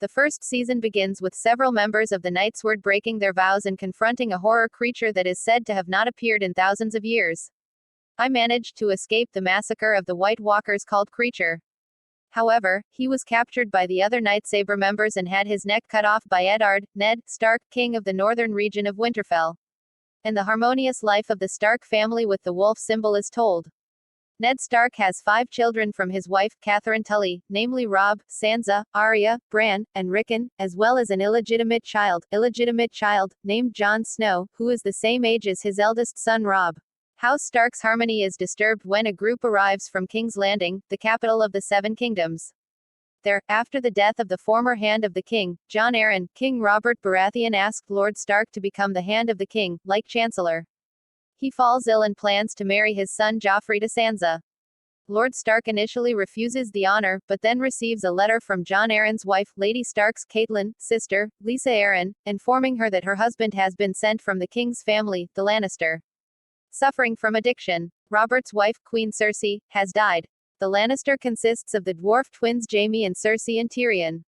The first season begins with several members of the Night Sword breaking their vows and confronting a horror creature that is said to have not appeared in thousands of years. I managed to escape the massacre of the White Walkers called Creature. However, he was captured by the other Nightsaber members and had his neck cut off by Eddard, Ned Stark, king of the northern region of Winterfell. And the harmonious life of the Stark family with the wolf symbol is told. Ned Stark has 5 children from his wife, Catherine Tully, namely Robb, Sansa, Arya, Bran, and Rickon, as well as an illegitimate child, named Jon Snow, who is the same age as his eldest son Robb. House Stark's harmony is disturbed when a group arrives from King's Landing, the capital of the Seven Kingdoms. There, after the death of the former Hand of the King, Jon Arryn, King Robert Baratheon asked Lord Stark to become the Hand of the King, like Chancellor. He falls ill and plans to marry his son Joffrey to Sansa. Lord Stark initially refuses the honor, but then receives a letter from Jon Arryn's wife, Lady Stark's Catelyn, sister, Lisa Arryn, informing her that her husband has been sent from the king's family, the Lannister. Suffering from addiction, Robert's wife, Queen Cersei, has died. The Lannister consists of the dwarf twins Jaime and Cersei and Tyrion.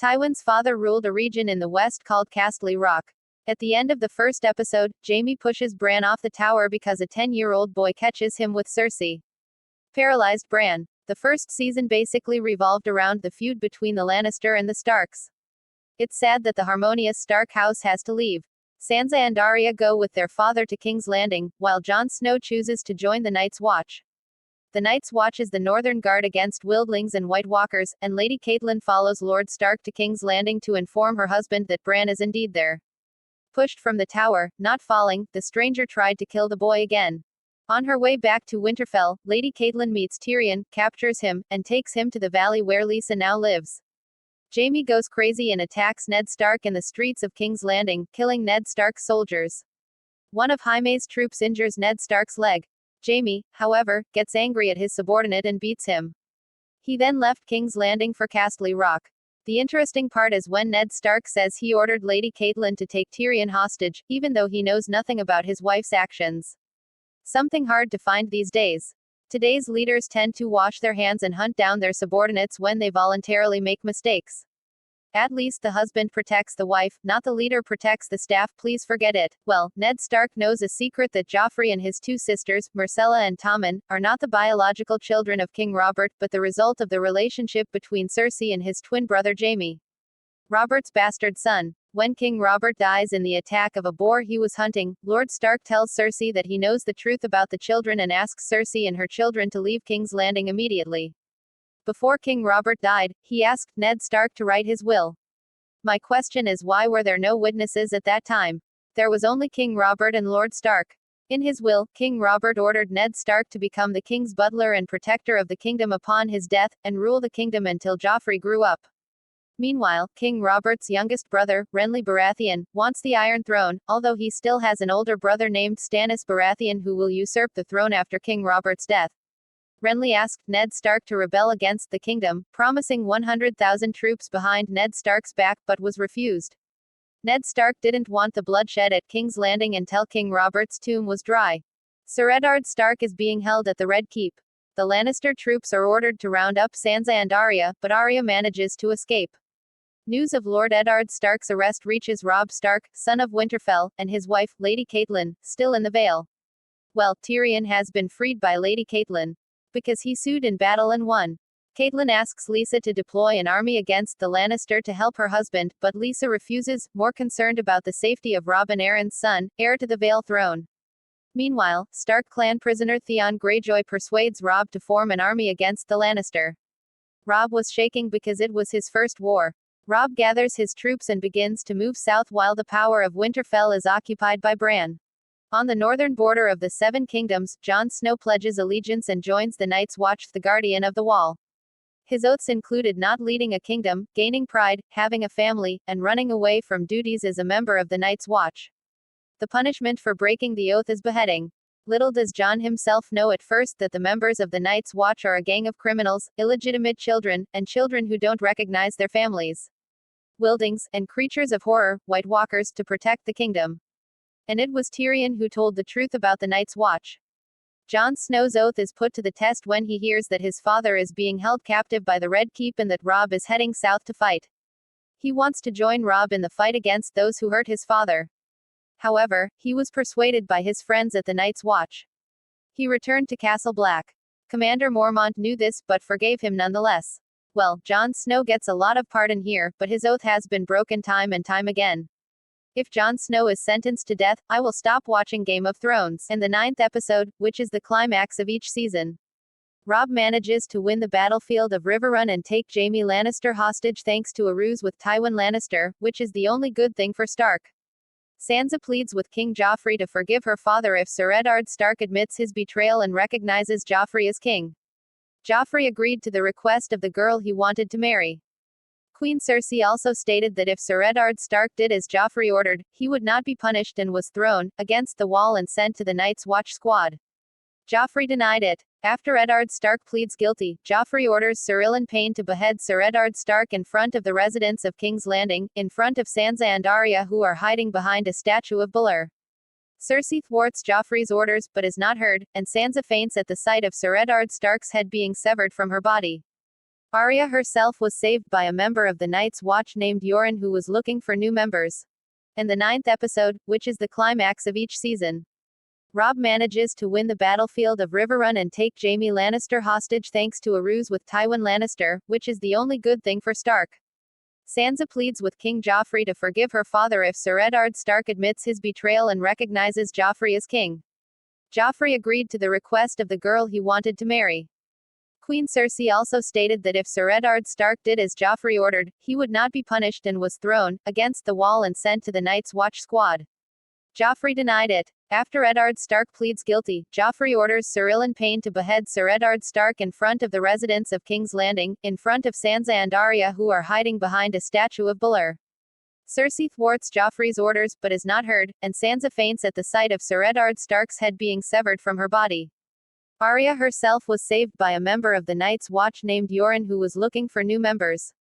Tywin's father ruled a region in the west called Castle Rock. At the end of the first episode, Jaime pushes Bran off the tower because a 10-year-old boy catches him with Cersei. Paralyzed Bran. The first season basically revolved around the feud between the Lannister and the Starks. It's sad that the harmonious Stark house has to leave. Sansa and Arya go with their father to King's Landing, while Jon Snow chooses to join the Night's Watch. The Night's Watch is the northern guard against wildlings and White Walkers, and Lady Catelyn follows Lord Stark to King's Landing to inform her husband that Bran is indeed there. Pushed from the tower, not falling, the stranger tried to kill the boy again. On her way back to Winterfell, Lady Catelyn meets Tyrion, captures him, and takes him to the valley where Lisa now lives. Jaime goes crazy and attacks Ned Stark in the streets of King's Landing, killing Ned Stark's soldiers. One of Jaime's troops injures Ned Stark's leg. Jaime, however, gets angry at his subordinate and beats him. He then left King's Landing for Castle Rock. The interesting part is when Ned Stark says he ordered Lady Catelyn to take Tyrion hostage, even though he knows nothing about his wife's actions. Something hard to find these days. Today's leaders tend to wash their hands and hunt down their subordinates when they voluntarily make mistakes. At least the husband protects the wife, not the leader protects the staff. Please forget it. Well, Ned Stark knows a secret that Joffrey and his 2 sisters, Myrcella and Tommen, are not the biological children of King Robert, but the result of the relationship between Cersei and his twin brother Jaime. Robert's bastard son. When King Robert dies in the attack of a boar he was hunting, Lord Stark tells Cersei that he knows the truth about the children and asks Cersei and her children to leave King's Landing immediately. Before King Robert died, he asked Ned Stark to write his will. My question is, why were there no witnesses at that time? There was only King Robert and Lord Stark. In his will, King Robert ordered Ned Stark to become the king's butler and protector of the kingdom upon his death, and rule the kingdom until Joffrey grew up. Meanwhile, King Robert's youngest brother, Renly Baratheon, wants the Iron Throne, although he still has an older brother named Stannis Baratheon who will usurp the throne after King Robert's death. Renly asked Ned Stark to rebel against the kingdom, promising 100,000 troops behind Ned Stark's back, but was refused. Ned Stark didn't want the bloodshed at King's Landing until King Robert's tomb was dry. Sir Eddard Stark is being held at the Red Keep. The Lannister troops are ordered to round up Sansa and Arya, but Arya manages to escape. News of Lord Eddard Stark's arrest reaches Robb Stark, son of Winterfell, and his wife, Lady Catelyn, still in the Vale. Well, Tyrion has been freed by Lady Catelyn. Because he sued in battle and won. Catelyn asks Lisa to deploy an army against the Lannister to help her husband, but Lisa refuses, more concerned about the safety of Robb and Arryn's son, heir to the Vale throne. Meanwhile, Stark clan prisoner Theon Greyjoy persuades Robb to form an army against the Lannister. Robb was shaking because it was his first war. Robb gathers his troops and begins to move south while the power of Winterfell is occupied by Bran. On the northern border of the Seven Kingdoms, Jon Snow pledges allegiance and joins the Night's Watch, the Guardian of the Wall. His oaths included not leading a kingdom, gaining pride, having a family, and running away from duties as a member of the Night's Watch. The punishment for breaking the oath is beheading. Little does Jon himself know at first that the members of the Night's Watch are a gang of criminals, illegitimate children, and children who don't recognize their families. Wildlings, and creatures of horror, White Walkers, to protect the kingdom. And it was Tyrion who told the truth about the Night's Watch. Jon Snow's oath is put to the test when he hears that his father is being held captive by the Red Keep and that Robb is heading south to fight. He wants to join Robb in the fight against those who hurt his father. However, he was persuaded by his friends at the Night's Watch. He returned to Castle Black. Commander Mormont knew this, but forgave him nonetheless. Well, Jon Snow gets a lot of pardon here, but his oath has been broken time and time again. If Jon Snow is sentenced to death, I will stop watching Game of Thrones. In the 9th episode, which is the climax of each season, Robb manages to win the battlefield of Riverrun and take Jaime Lannister hostage thanks to a ruse with Tywin Lannister, which is the only good thing for Stark. Sansa pleads with King Joffrey to forgive her father if Ser Eddard Stark admits his betrayal and recognizes Joffrey as king. Joffrey agreed to the request of the girl he wanted to marry. Queen Cersei also stated that if Ser Eddard Stark did as Joffrey ordered, he would not be punished and was thrown against the wall and sent to the Night's Watch squad. Joffrey denied it. After Eddard Stark pleads guilty, Joffrey orders Sir Ilyn Payne to behead Ser Eddard Stark in front of the residence of King's Landing, in front of Sansa and Arya who are hiding behind a statue of Baelor. Cersei thwarts Joffrey's orders but is not heard, and Sansa faints at the sight of Ser Eddard Stark's head being severed from her body. Arya herself was saved by a member of the Night's Watch named Yoren who was looking for new members. In the 9th episode, which is the climax of each season, Robb manages to win the battlefield of Riverrun and take Jaime Lannister hostage thanks to a ruse with Tywin Lannister, which is the only good thing for Stark. Sansa pleads with King Joffrey to forgive her father if Ser Eddard Stark admits his betrayal and recognizes Joffrey as king. Joffrey agreed to the request of the girl he wanted to marry. Queen Cersei also stated that if Ser Eddard Stark did as Joffrey ordered, he would not be punished and was thrown against the wall and sent to the Night's Watch squad. Joffrey denied it. After Eddard Stark pleads guilty, Joffrey orders Sir Ilyn Payne to behead Ser Eddard Stark in front of the residence of King's Landing, in front of Sansa and Arya who are hiding behind a statue of Baelor. Cersei thwarts Joffrey's orders but is not heard, and Sansa faints at the sight of Ser Eddard Stark's head being severed from her body. Arya herself was saved by a member of the Night's Watch named Yoren who was looking for new members.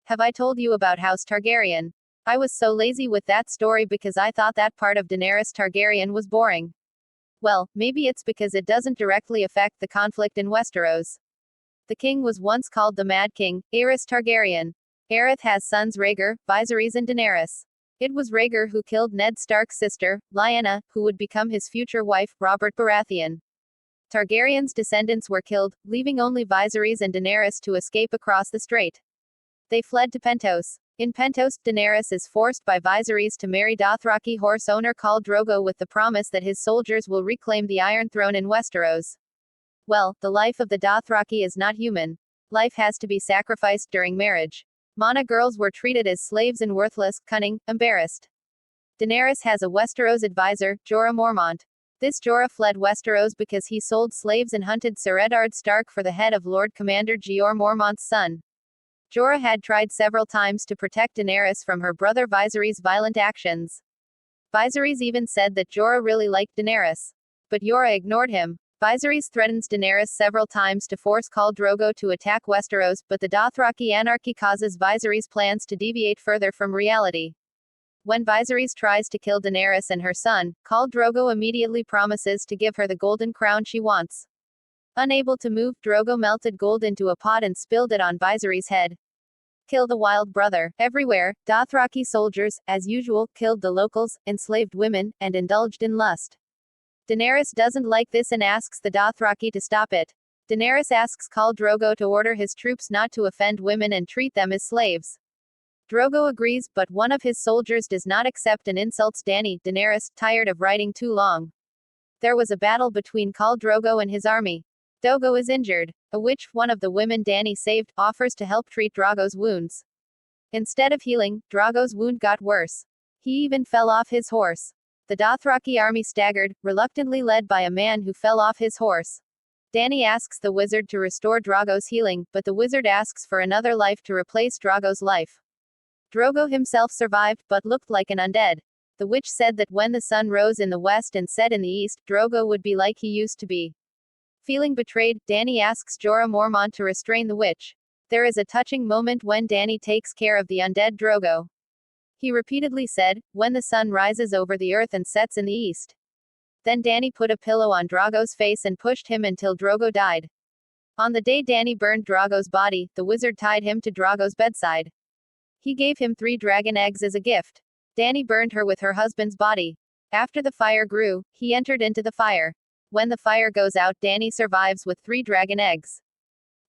Have I told you about House Targaryen? I was so lazy with that story because I thought that part of Daenerys Targaryen was boring. Well, maybe it's because it doesn't directly affect the conflict in Westeros. The king was once called the Mad King, Aerys Targaryen. Aerys has sons Rhaegar, Viserys and Daenerys. It was Rhaegar who killed Ned Stark's sister, Lyanna, who would become his future wife, Robert Baratheon. Targaryen's descendants were killed, leaving only Viserys and Daenerys to escape across the strait. They fled to Pentos. In Pentos, Daenerys is forced by Viserys to marry Dothraki horse owner Khal Drogo with the promise that his soldiers will reclaim the Iron Throne in Westeros. Well, the life of the Dothraki is not human. Life has to be sacrificed during marriage. Mana girls were treated as slaves and worthless, cunning, embarrassed. Daenerys has a Westeros advisor, Jorah Mormont. This Jorah fled Westeros because he sold slaves and hunted Ser Eddard Stark for the head of Lord Commander Jeor Mormont's son. Jorah had tried several times to protect Daenerys from her brother Viserys' violent actions. Viserys even said that Jorah really liked Daenerys. But Jorah ignored him. Viserys threatens Daenerys several times to force Khal Drogo to attack Westeros, but the Dothraki anarchy causes Viserys' plans to deviate further from reality. When Viserys tries to kill Daenerys and her son, Khal Drogo immediately promises to give her the golden crown she wants. Unable to move, Drogo melted gold into a pot and spilled it on Viserys' head. Kill the wild brother. Everywhere, Dothraki soldiers, as usual, killed the locals, enslaved women, and indulged in lust. Daenerys doesn't like this and asks the Dothraki to stop it. Daenerys asks Khal Drogo to order his troops not to offend women and treat them as slaves. Drogo agrees, but one of his soldiers does not accept and insults Dany, Daenerys, tired of writing too long. There was a battle between Khal Drogo and his army. Drogo is injured. A witch, one of the women Dany saved, offers to help treat Drogo's wounds. Instead of healing, Drogo's wound got worse. He even fell off his horse. The Dothraki army staggered, reluctantly led by a man who fell off his horse. Dany asks the wizard to restore Drogo's healing, but the wizard asks for another life to replace Drogo's life. Drogo himself survived, but looked like an undead. The witch said that when the sun rose in the west and set in the east, Drogo would be like he used to be. Feeling betrayed, Dany asks Jorah Mormont to restrain the witch. There is a touching moment when Dany takes care of the undead Drogo. He repeatedly said, "When the sun rises over the earth and sets in the east." Then Dany put a pillow on Drogo's face and pushed him until Drogo died. On the day Dany burned Drogo's body, the wizard tied him to Drogo's bedside. He gave him 3 dragon eggs as a gift. Dany burned her with her husband's body. After the fire grew, he entered into the fire. When the fire goes out, Dany survives with 3 dragon eggs.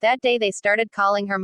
That day they started calling her